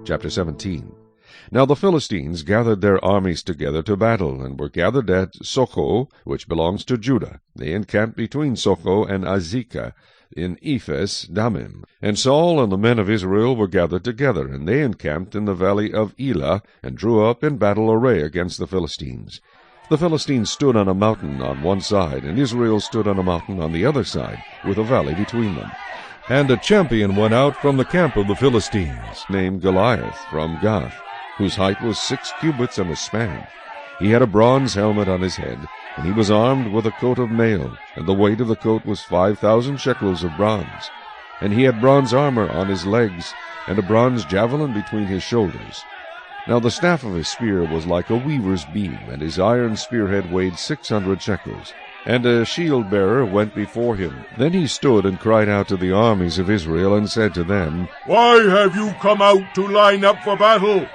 Chapter 17. Now the Philistines gathered their armies together to battle, and were gathered at Socho, which belongs to Judah. They encamped between Socho and Azekah, in Ephes Dammim. And Saul and the men of Israel were gathered together, and they encamped in the valley of Elah, and drew up in battle array against the Philistines. The Philistines stood on a mountain on one side, and Israel stood on a mountain on the other side, with a valley between them. And a champion went out from the camp of the Philistines, named Goliath, from Gath, whose height was 6 cubits and a span. He had a bronze helmet on his head, and he was armed with a coat of mail, and the weight of the coat was 5,000 shekels of bronze. And he had bronze armor on his legs, and a bronze javelin between his shoulders. Now the staff of his spear was like a weaver's beam, and his iron spearhead weighed 600 shekels. And a shield-bearer went before him. Then he stood and cried out to the armies of Israel, and said to them, Why have you come out to line up for battle?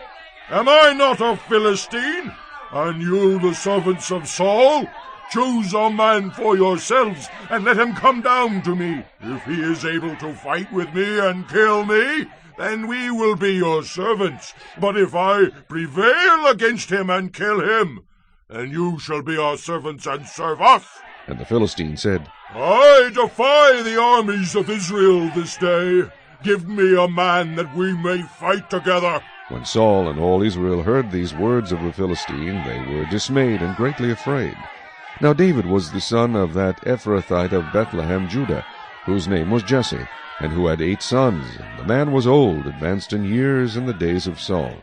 Am I not a Philistine, and you the servants of Saul? Choose a man for yourselves, and let him come down to me. If he is able to fight with me and kill me, then we will be your servants. But if I prevail against him and kill him, then you shall be our servants and serve us. And the Philistine said, I defy the armies of Israel this day. Give me a man that we may fight together. When Saul and all Israel heard these words of the Philistine, they were dismayed and greatly afraid. Now David was the son of that Ephrathite of Bethlehem, Judah, whose name was Jesse, and who had 8 sons. And the man was old, advanced in years in the days of Saul.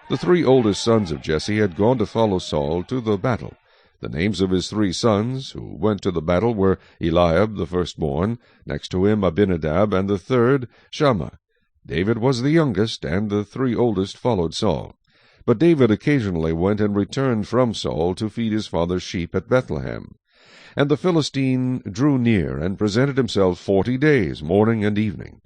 The 3 oldest sons of Jesse had gone to follow Saul to the battle. The names of his 3 sons, who went to the battle, were Eliab the firstborn, next to him Abinadab, and the third Shammah. David was the youngest, and the 3 oldest followed Saul. But David occasionally went and returned from Saul to feed his father's sheep at Bethlehem. And the Philistine drew near, and presented himself 40 days, morning and evening.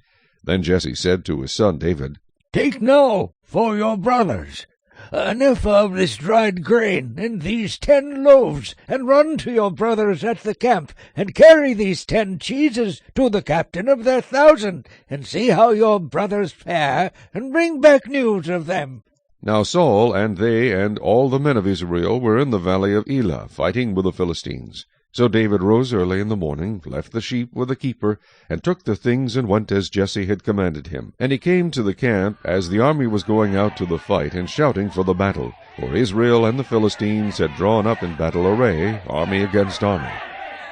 Then Jesse said to his son David, Take now for your brothers an ephah of this dried grain, and these 10 loaves, and run to your brothers at the camp, and carry these 10 cheeses to the captain of their 1,000, and see how your brothers fare, and bring back news of them. Now Saul and they and all the men of Israel were in the valley of Elah, fighting with the Philistines. So David rose early in the morning, left the sheep with the keeper, and took the things, and went as Jesse had commanded him. And he came to the camp as the army was going out to the fight, and shouting for the battle. For Israel and the Philistines had drawn up in battle array, army against army.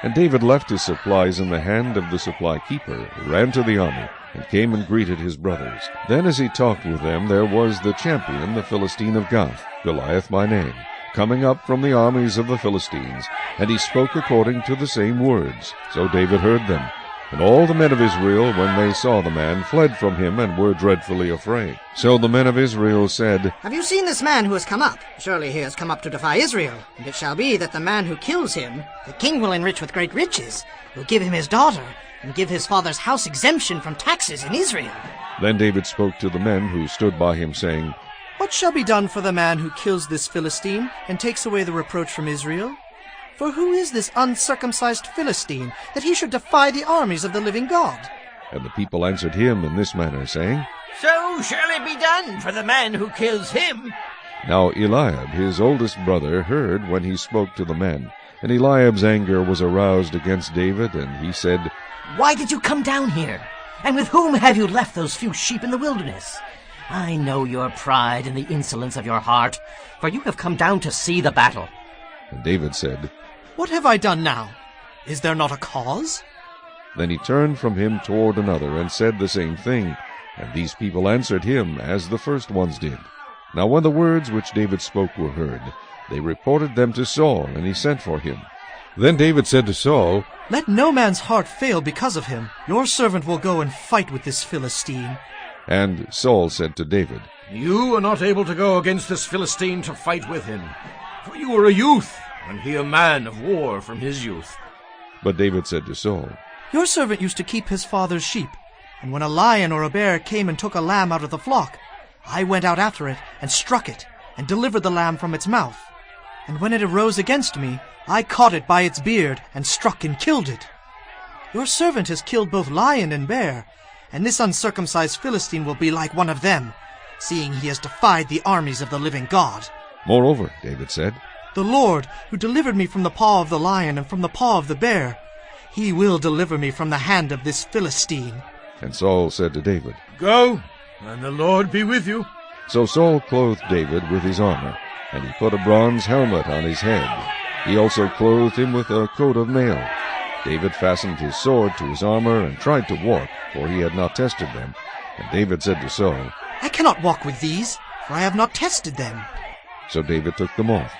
And David left his supplies in the hand of the supply keeper, ran to the army, and came and greeted his brothers. Then as he talked with them, there was the champion, the Philistine of Gath, Goliath by name, coming up from the armies of the Philistines, and he spoke according to the same words. So David heard them. And all the men of Israel, when they saw the man, fled from him, and were dreadfully afraid. So the men of Israel said, Have you seen this man who has come up? Surely he has come up to defy Israel. And it shall be that the man who kills him, the king will enrich with great riches, will give him his daughter, and give his father's house exemption from taxes in Israel. Then David spoke to the men who stood by him, saying, What shall be done for the man who kills this Philistine, and takes away the reproach from Israel? For who is this uncircumcised Philistine, that he should defy the armies of the living God? And the people answered him in this manner, saying, So shall it be done for the man who kills him. Now Eliab, his oldest brother, heard when he spoke to the men. And Eliab's anger was aroused against David, and he said, Why did you come down here? And with whom have you left those few sheep in the wilderness? I know your pride and the insolence of your heart, for you have come down to see the battle. And David said, What have I done now? Is there not a cause? Then he turned from him toward another, and said the same thing. And these people answered him as the first ones did. Now when the words which David spoke were heard, they reported them to Saul, and he sent for him. Then David said to Saul, Let no man's heart fail because of him. Your servant will go and fight with this Philistine. And Saul said to David, You are not able to go against this Philistine to fight with him, for you are a youth, and he a man of war from his youth. But David said to Saul, Your servant used to keep his father's sheep, and when a lion or a bear came and took a lamb out of the flock, I went out after it and struck it, and delivered the lamb from its mouth. And when it arose against me, I caught it by its beard, and struck and killed it. Your servant has killed both lion and bear, and this uncircumcised Philistine will be like one of them. seeing he has defied the armies of the living God. Moreover, David said, The Lord, who delivered me from the paw of the lion and from the paw of the bear, he will deliver me from the hand of this Philistine. And Saul said to David, Go, and the Lord be with you. So Saul clothed David with his armor, and he put a bronze helmet on his head. He also clothed him with a coat of mail. David fastened his sword to his armor and tried to walk, for he had not tested them. And David said to Saul, I cannot walk with these, for I have not tested them. So David took them off.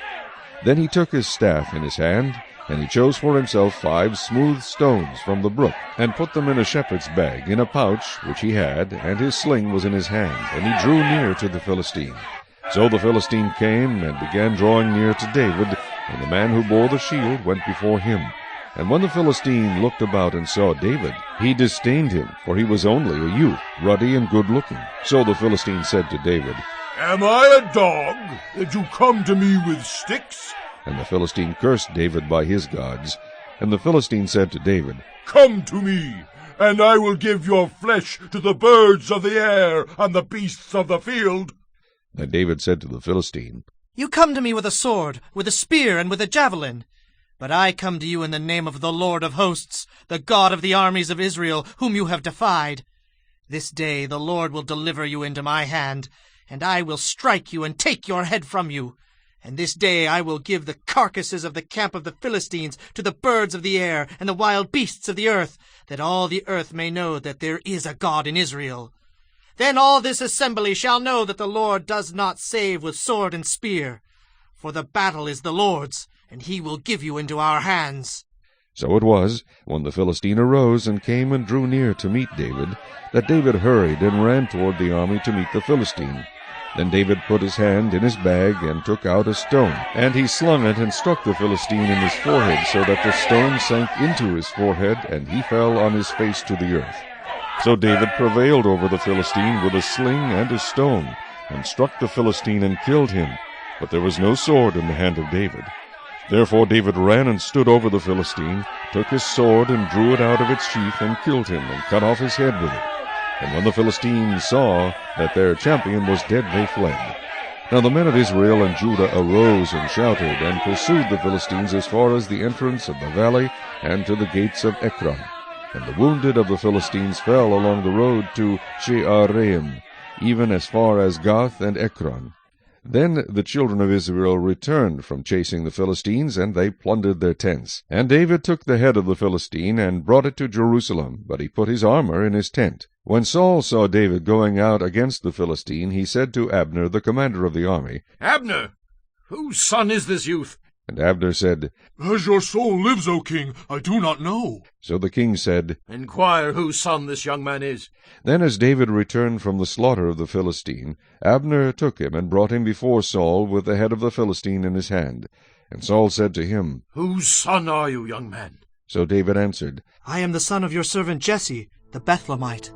Then he took his staff in his hand, and he chose for himself 5 smooth stones from the brook, and put them in a shepherd's bag, in a pouch which he had, and his sling was in his hand, and he drew near to the Philistine. So the Philistine came and began drawing near to David, and the man who bore the shield went before him. And when the Philistine looked about and saw David, he disdained him, for he was only a youth, ruddy and good-looking. So the Philistine said to David, Am I a dog, that you come to me with sticks? And the Philistine cursed David by his gods. And the Philistine said to David, Come to me, and I will give your flesh to the birds of the air and the beasts of the field. Then David said to the Philistine, You come to me with a sword, with a spear, and with a javelin. But I come to you in the name of the Lord of hosts, the God of the armies of Israel, whom you have defied. This day the Lord will deliver you into my hand, and I will strike you and take your head from you. And this day I will give the carcasses of the camp of the Philistines to the birds of the air and the wild beasts of the earth, that all the earth may know that there is a God in Israel. Then all this assembly shall know that the Lord does not save with sword and spear. For the battle is the Lord's, and he will give you into our hands. So it was, when the Philistine arose and came and drew near to meet David, that David hurried and ran toward the army to meet the Philistine. Then David put his hand in his bag and took out a stone, and he slung it and struck the Philistine in his forehead, so that the stone sank into his forehead, and he fell on his face to the earth. So David prevailed over the Philistine with a sling and a stone, and struck the Philistine and killed him. But there was no sword in the hand of David. Therefore David ran and stood over the Philistine, took his sword and drew it out of its sheath, and killed him, and cut off his head with it. And when the Philistines saw that their champion was dead, they fled. Now the men of Israel and Judah arose and shouted, and pursued the Philistines as far as the entrance of the valley, and to the gates of Ekron. And the wounded of the Philistines fell along the road to Shearaim, even as far as Gath and Ekron. Then the children of Israel returned from chasing the Philistines, and they plundered their tents. And David took the head of the Philistine, and brought it to Jerusalem, but he put his armor in his tent. When Saul saw David going out against the Philistine, he said to Abner, the commander of the army, Abner, whose son is this youth? And Abner said, As your soul lives, O king, I do not know. So the king said, Inquire whose son this young man is. Then as David returned from the slaughter of the Philistine, Abner took him and brought him before Saul with the head of the Philistine in his hand. And Saul said to him, Whose son are you, young man? So David answered, I am the son of your servant Jesse, the Bethlehemite.